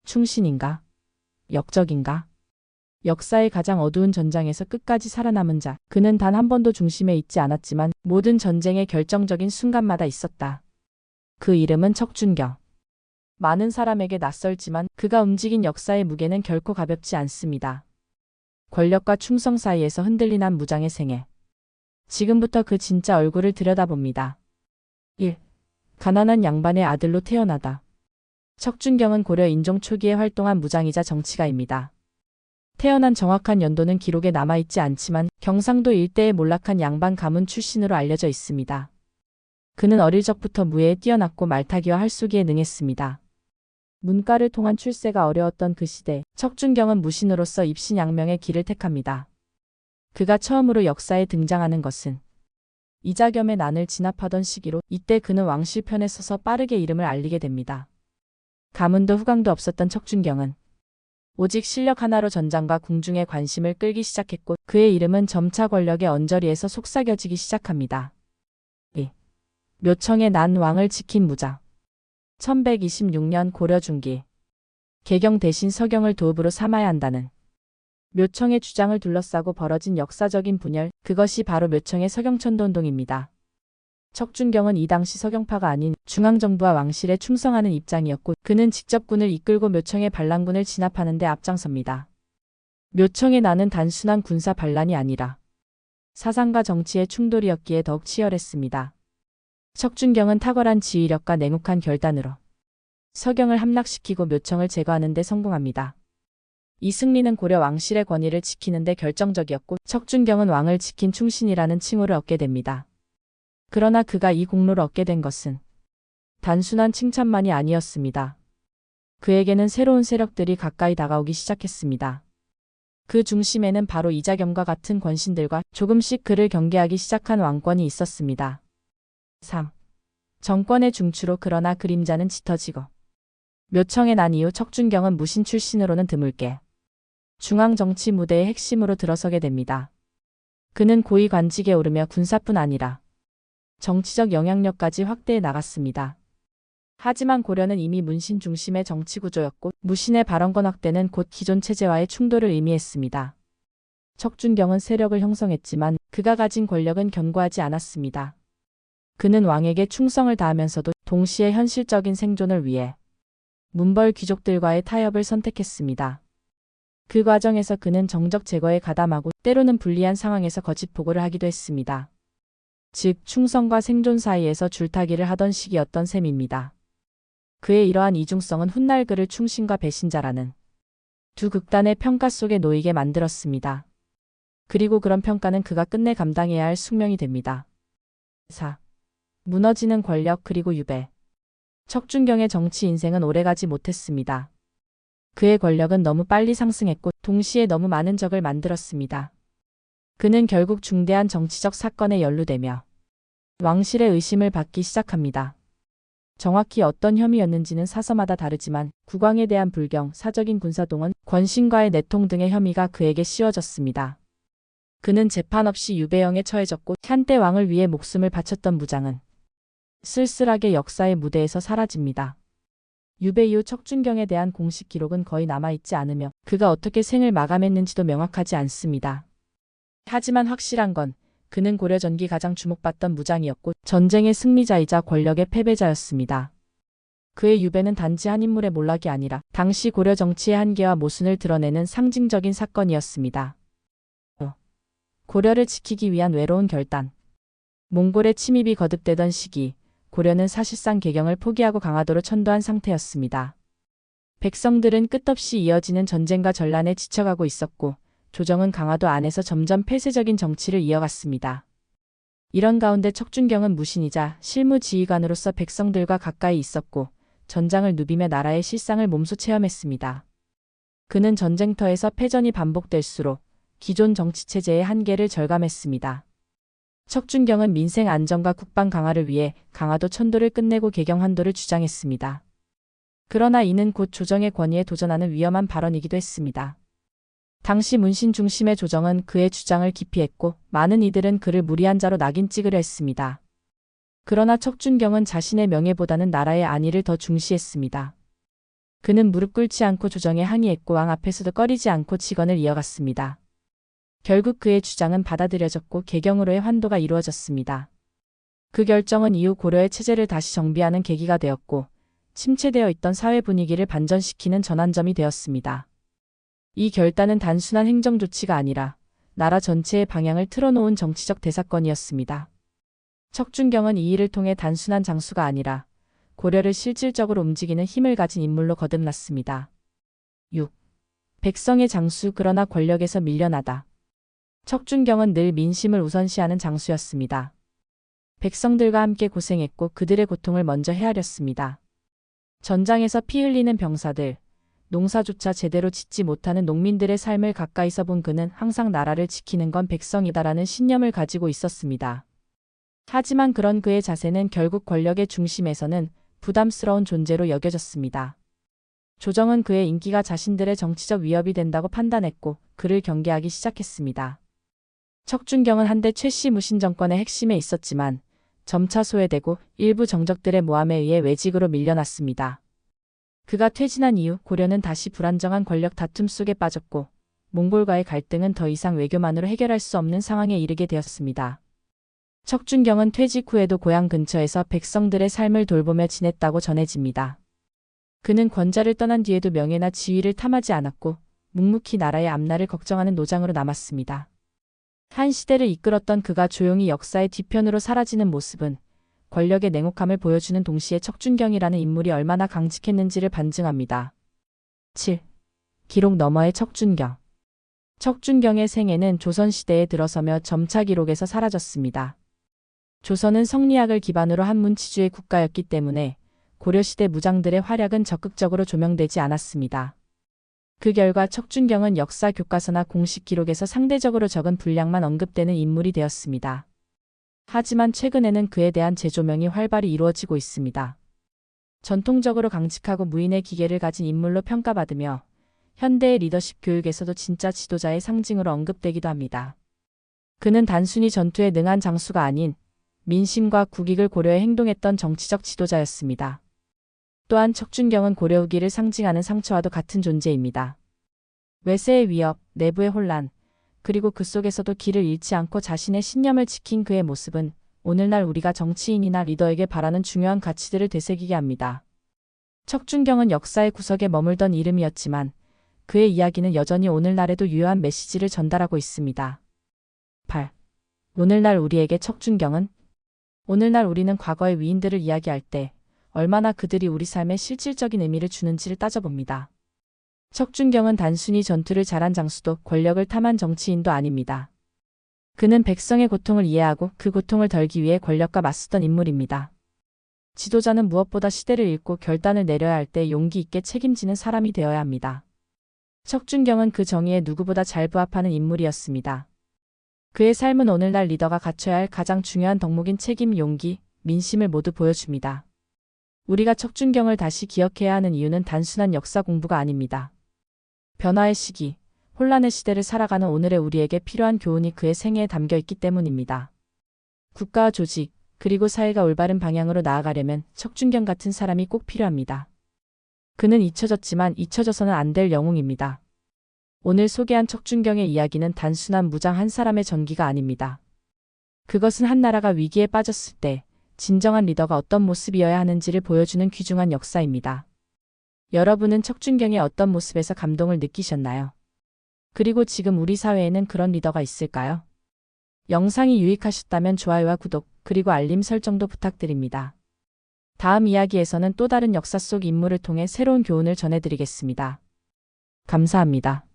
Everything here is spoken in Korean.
충신인가? 역적인가? 역사의 가장 어두운 전장에서 끝까지 살아남은 자. 그는 단 한 번도 중심에 있지 않았지만 모든 전쟁의 결정적인 순간마다 있었다. 그 이름은 척준경. 많은 사람에게 낯설지만 그가 움직인 역사의 무게는 결코 가볍지 않습니다. 권력과 충성 사이에서 흔들린 한 무장의 생애. 지금부터 그 진짜 얼굴을 들여다봅니다. 1. 가난한 양반의 아들로 태어나다. 척준경은 고려 인종 초기에 활동한 무장이자 정치가입니다. 태어난 정확한 연도는 기록에 남아있지 않지만 경상도 일대의 몰락한 양반 가문 출신으로 알려져 있습니다. 그는 어릴 적부터 무예에 뛰어났고 말타기와 할쏘기에 능했습니다. 문과를 통한 출세가 어려웠던 그 시대, 척준경은 무신으로서 입신양명의 길을 택합니다. 그가 처음으로 역사에 등장하는 것은 이자겸의 난을 진압하던 시기로, 이때 그는 왕실편에 서서 빠르게 이름을 알리게 됩니다. 가문도 후광도 없었던 척준경은 오직 실력 하나로 전장과 궁중의 관심을 끌기 시작했고, 그의 이름은 점차 권력의 언저리에서 속삭여지기 시작합니다. 2. 묘청에 난 왕을 지킨 무장. 1126년 고려 중기. 개경 대신 서경을 도읍으로 삼아야 한다는 묘청의 주장을 둘러싸고 벌어진 역사적인 분열, 그것이 바로 묘청의 서경천도운동입니다. 척준경은 이 당시 서경파가 아닌 중앙정부와 왕실에 충성하는 입장이었고, 그는 직접 군을 이끌고 묘청의 반란군을 진압하는 데 앞장섭니다. 묘청의 난은 단순한 군사 반란이 아니라 사상과 정치의 충돌이었기에 더욱 치열했습니다. 척준경은 탁월한 지휘력과 냉혹한 결단으로 서경을 함락시키고 묘청을 제거하는 데 성공합니다. 이 승리는 고려 왕실의 권위를 지키는 데 결정적이었고, 척준경은 왕을 지킨 충신이라는 칭호를 얻게 됩니다. 그러나 그가 이 공로를 얻게 된 것은 단순한 칭찬만이 아니었습니다. 그에게는 새로운 세력들이 가까이 다가오기 시작했습니다. 그 중심에는 바로 이자겸과 같은 권신들과 조금씩 그를 경계하기 시작한 왕권이 있었습니다. 3. 정권의 중추로 그러나 그림자는 짙어지고. 묘청에 난 이후 척준경은 무신 출신으로는 드물게 중앙정치 무대의 핵심으로 들어서게 됩니다. 그는 고위 관직에 오르며 군사뿐 아니라 정치적 영향력까지 확대해 나갔습니다. 하지만 고려는 이미 문신 중심의 정치 구조였고, 무신의 발언권 확대는 곧 기존 체제와의 충돌을 의미했습니다. 척준경은 세력을 형성했지만 그가 가진 권력은 견고하지 않았습니다. 그는 왕에게 충성을 다하면서도 동시에 현실적인 생존을 위해 문벌 귀족들과의 타협을 선택했습니다. 그 과정에서 그는 정적 제거에 가담하고 때로는 불리한 상황에서 거짓 보고를 하기도 했습니다. 즉, 충성과 생존 사이에서 줄타기를 하던 시기였던 셈입니다. 그의 이러한 이중성은 훗날 그를 충신과 배신자라는 두 극단의 평가 속에 놓이게 만들었습니다. 그리고 그런 평가는 그가 끝내 감당해야 할 숙명이 됩니다. 4. 무너지는 권력 그리고 유배. 척준경의 정치 인생은 오래가지 못했습니다. 그의 권력은 너무 빨리 상승했고 동시에 너무 많은 적을 만들었습니다. 그는 결국 중대한 정치적 사건에 연루되며 왕실의 의심을 받기 시작합니다. 정확히 어떤 혐의였는지는 사서마다 다르지만 국왕에 대한 불경, 사적인 군사동원, 권신과의 내통 등의 혐의가 그에게 씌워졌습니다. 그는 재판 없이 유배형에 처해졌고, 한때 왕을 위해 목숨을 바쳤던 무장은 쓸쓸하게 역사의 무대에서 사라집니다. 유배 이후 척준경에 대한 공식 기록은 거의 남아있지 않으며 그가 어떻게 생을 마감했는지도 명확하지 않습니다. 하지만 확실한 건 그는 고려 전기 가장 주목받던 무장이었고 전쟁의 승리자이자 권력의 패배자였습니다. 그의 유배는 단지 한 인물의 몰락이 아니라 당시 고려 정치의 한계와 모순을 드러내는 상징적인 사건이었습니다. 고려를 지키기 위한 외로운 결단. 몽골의 침입이 거듭되던 시기, 고려는 사실상 개경을 포기하고 강화도로 천도한 상태였습니다. 백성들은 끝없이 이어지는 전쟁과 전란에 지쳐가고 있었고, 조정은 강화도 안에서 점점 폐쇄적인 정치를 이어갔습니다. 이런 가운데 척준경은 무신이자 실무지휘관으로서 백성들과 가까이 있었고, 전장을 누비며 나라의 실상을 몸소 체험했습니다. 그는 전쟁터에서 패전이 반복될수록 기존 정치체제의 한계를 절감했습니다. 척준경은 민생 안정과 국방 강화를 위해 강화도 천도를 끝내고 개경 환도를 주장했습니다. 그러나 이는 곧 조정의 권위에 도전하는 위험한 발언이기도 했습니다. 당시 문신 중심의 조정은 그의 주장을 기피했고 많은 이들은 그를 무리한 자로 낙인 찍으려 했습니다. 그러나 척준경은 자신의 명예보다는 나라의 안위를 더 중시했습니다. 그는 무릎 꿇지 않고 조정에 항의했고 왕 앞에서도 꺼리지 않고 직언을 이어갔습니다. 결국 그의 주장은 받아들여졌고 개경으로의 환도가 이루어졌습니다. 그 결정은 이후 고려의 체제를 다시 정비하는 계기가 되었고 침체되어 있던 사회 분위기를 반전시키는 전환점이 되었습니다. 이 결단은 단순한 행정 조치가 아니라 나라 전체의 방향을 틀어놓은 정치적 대사건이었습니다. 척준경은 이 일을 통해 단순한 장수가 아니라 고려를 실질적으로 움직이는 힘을 가진 인물로 거듭났습니다. 6. 백성의 장수 그러나 권력에서 밀려나다. 척준경은 늘 민심을 우선시하는 장수였습니다. 백성들과 함께 고생했고 그들의 고통을 먼저 헤아렸습니다. 전장에서 피 흘리는 병사들, 농사조차 제대로 짓지 못하는 농민들의 삶을 가까이서 본 그는 항상 나라를 지키는 건 백성이다라는 신념을 가지고 있었습니다. 하지만 그런 그의 자세는 결국 권력의 중심에서는 부담스러운 존재로 여겨졌습니다. 조정은 그의 인기가 자신들의 정치적 위협이 된다고 판단했고 그를 경계하기 시작했습니다. 척준경은 한때 최씨 무신 정권의 핵심에 있었지만 점차 소외되고 일부 정적들의 모함에 의해 외직으로 밀려났습니다. 그가 퇴진한 이후 고려는 다시 불안정한 권력 다툼 속에 빠졌고 몽골과의 갈등은 더 이상 외교만으로 해결할 수 없는 상황에 이르게 되었습니다. 척준경은 퇴직 후에도 고향 근처에서 백성들의 삶을 돌보며 지냈다고 전해집니다. 그는 권자를 떠난 뒤에도 명예나 지위를 탐하지 않았고 묵묵히 나라의 앞날을 걱정하는 노장으로 남았습니다. 한 시대를 이끌었던 그가 조용히 역사의 뒤편으로 사라지는 모습은 권력의 냉혹함을 보여주는 동시에 척준경이라는 인물이 얼마나 강직했는지를 반증합니다. 7. 기록 너머의 척준경. 척준경의 생애는 조선시대에 들어서며 점차 기록에서 사라졌습니다. 조선은 성리학을 기반으로 한 문치주의 국가였기 때문에 고려시대 무장들의 활약은 적극적으로 조명되지 않았습니다. 그 결과 척준경은 역사 교과서나 공식 기록에서 상대적으로 적은 분량만 언급되는 인물이 되었습니다. 하지만 최근에는 그에 대한 재조명이 활발히 이루어지고 있습니다. 전통적으로 강직하고 무인의 기계를 가진 인물로 평가받으며 현대의 리더십 교육에서도 진짜 지도자의 상징으로 언급되기도 합니다. 그는 단순히 전투에 능한 장수가 아닌 민심과 국익을 고려해 행동했던 정치적 지도자였습니다. 또한 척준경은 고려 후기를 상징하는 상처와도 같은 존재입니다. 외세의 위협, 내부의 혼란, 그리고 그 속에서도 길을 잃지 않고 자신의 신념을 지킨 그의 모습은 오늘날 우리가 정치인이나 리더에게 바라는 중요한 가치들을 되새기게 합니다. 척준경은 역사의 구석에 머물던 이름이었지만 그의 이야기는 여전히 오늘날에도 유효한 메시지를 전달하고 있습니다. 8. 오늘날 우리에게 척준경은? 오늘날 우리는 과거의 위인들을 이야기할 때 얼마나 그들이 우리 삶에 실질적인 의미를 주는지를 따져봅니다. 척준경은 단순히 전투를 잘한 장수도 권력을 탐한 정치인도 아닙니다. 그는 백성의 고통을 이해하고 그 고통을 덜기 위해 권력과 맞섰던 인물입니다. 지도자는 무엇보다 시대를 읽고 결단을 내려야 할 때 용기 있게 책임지는 사람이 되어야 합니다. 척준경은 그 정의에 누구보다 잘 부합하는 인물이었습니다. 그의 삶은 오늘날 리더가 갖춰야 할 가장 중요한 덕목인 책임, 용기, 민심을 모두 보여줍니다. 우리가 척준경을 다시 기억해야 하는 이유는 단순한 역사 공부가 아닙니다. 변화의 시기, 혼란의 시대를 살아가는 오늘의 우리에게 필요한 교훈이 그의 생애에 담겨 있기 때문입니다. 국가와 조직, 그리고 사회가 올바른 방향으로 나아가려면 척준경 같은 사람이 꼭 필요합니다. 그는 잊혀졌지만 잊혀져서는 안 될 영웅입니다. 오늘 소개한 척준경의 이야기는 단순한 무장 한 사람의 전기가 아닙니다. 그것은 한 나라가 위기에 빠졌을 때 진정한 리더가 어떤 모습이어야 하는지를 보여주는 귀중한 역사입니다. 여러분은 척준경의 어떤 모습에서 감동을 느끼셨나요? 그리고 지금 우리 사회에는 그런 리더가 있을까요? 영상이 유익하셨다면 좋아요와 구독, 그리고 알림 설정도 부탁드립니다. 다음 이야기에서는 또 다른 역사 속 인물을 통해 새로운 교훈을 전해드리겠습니다. 감사합니다.